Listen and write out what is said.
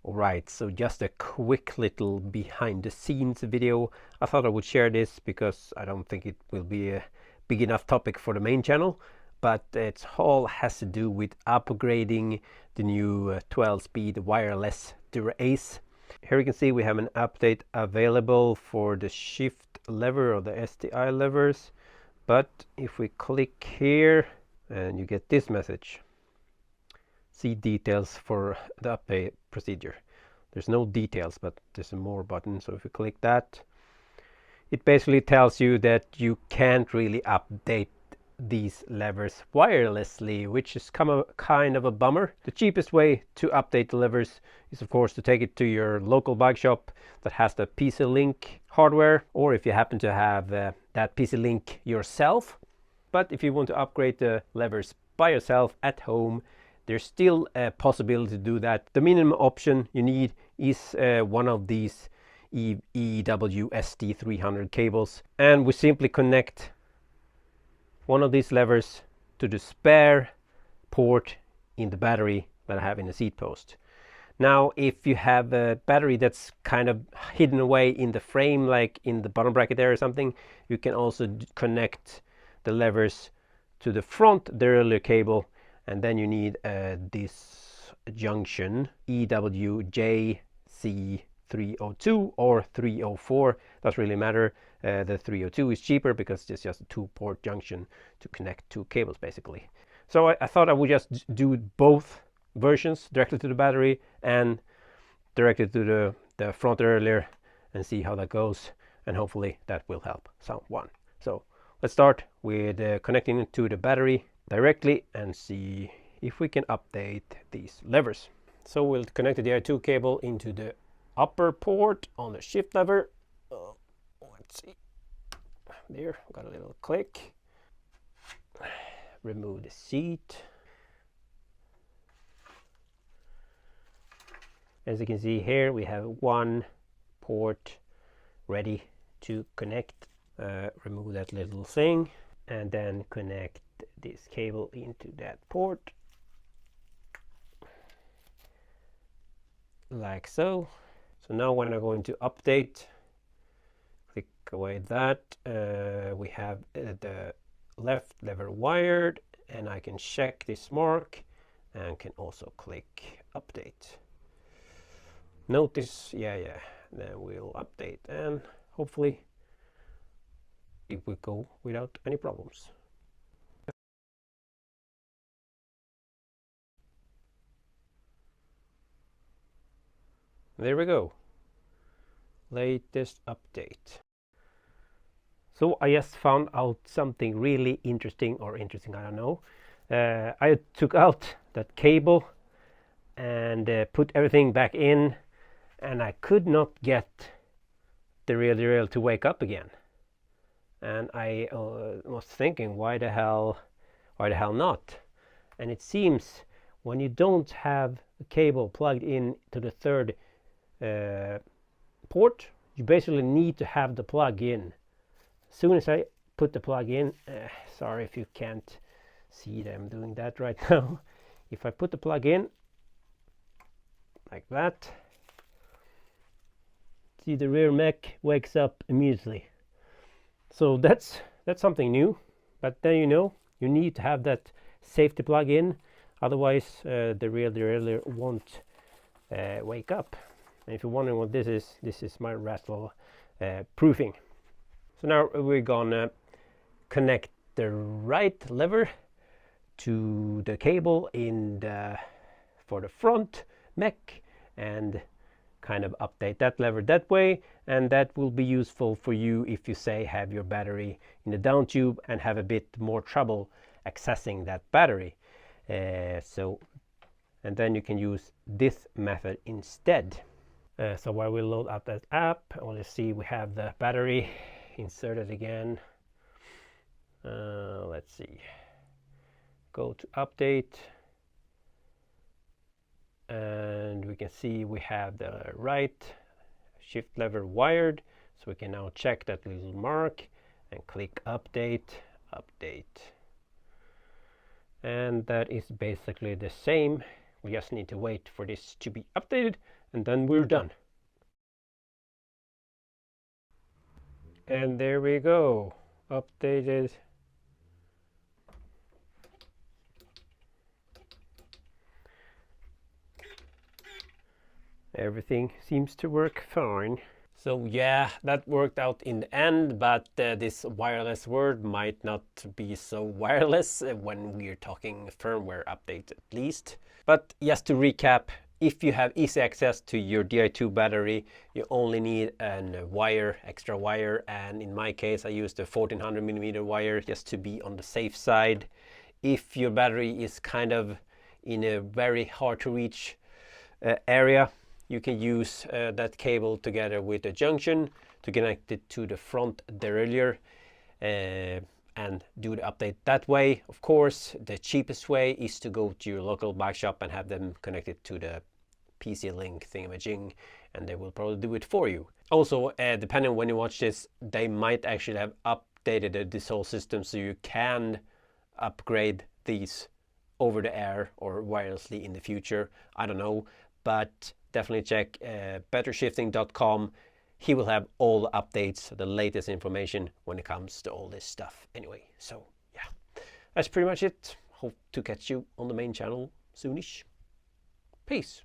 Alright, so just a quick little behind the scenes video. I thought I would share this because I don't think it will be a big enough topic for the main channel, but it all has to do with upgrading the new 12-speed wireless Dura Ace. Here you can see we have an update available for the shift lever or the STI levers, but if we click here and you get this message, see details for the update procedure. There's no details, but there's a more button. So if you click that, it basically tells you that you can't really update these levers wirelessly, which is kind of a bummer. The cheapest way to update the levers is of course to take it to your local bike shop that has the PC Link hardware, or if you happen to have that PC Link yourself. But if you want to upgrade the levers by yourself at home, there's still a possibility to do that. The minimum option you need is one of these EW-JC302 cables, and we simply connect one of these levers to the spare port in the battery that I have in the seat post. Now, if you have a battery that's kind of hidden away in the frame, like in the bottom bracket there or something, you can also connect the levers to the front derailleur cable, and then you need this junction EW-JC302 or 304. Doesn't really matter. The 302 is cheaper because it's just a 2-port junction to connect 2 cables basically. So I thought I would just do both versions, directly to the battery and directly to the front derailleur, and see how that goes, and hopefully that will help someone. So let's start with connecting it to the battery directly and see if we can update these levers. So we'll connect the DR2 cable into the upper port on the shift lever. Let's see. There, got a little click. Remove the seat. As you can see here, we have 1 port ready to connect. Remove that little thing and then connect this cable into that port like so. So now when I'm going to update, click away that, we have the left lever wired, and I can check this mark and can also click update. Notice, then we'll update, and hopefully it will go without any problems. There we go. Latest update. So I just found out something really interesting, I don't know. I took out that cable and put everything back in, and I could not get the rear derailleur to wake up again. And I was thinking, why the hell not? And it seems when you don't have the cable plugged in to the third port, you basically need to have the plug in. As soon as I put the plug in, sorry if you can't see that I'm doing that right now. If I put the plug in like that, see the rear mech wakes up immediately. So that's something new, but then you need to have that safety plug in, otherwise the rear derailleur won't wake up. And if you're wondering what this is my rattle proofing. So now we're gonna connect the right lever to the cable for the front mech and kind of update that lever that way, and that will be useful for you if you say have your battery in the down tube and have a bit more trouble accessing that battery. And then you can use this method instead. So while we load up that app, let's see, we have the battery inserted again. Let's see, go to update, and we can see we have the right shift lever wired, so we can now check that little mark and click update, and that is basically the same. We just need to wait for this to be updated, and then we're done. And there we go, updated. Everything seems to work fine. So yeah, that worked out in the end, but this wireless word might not be so wireless when we're talking firmware update at least. But just to recap, if you have easy access to your Di2 battery, you only need a wire, extra wire, and in my case I used a 1400mm wire just to be on the safe side. If your battery is kind of in a very hard to reach area, you can use that cable together with a junction to connect it to the front derailleur and do the update that way. Of course, the cheapest way is to go to your local bike shop and have them connected to the PC Link thingamajig, and they will probably do it for you. Also, depending on when you watch this, they might actually have updated this whole system so you can upgrade these over the air or wirelessly in the future. I don't know, but definitely check bettershifting.com. He will have all the updates, the latest information when it comes to all this stuff anyway. So yeah, that's pretty much it. Hope to catch you on the main channel soonish. Peace.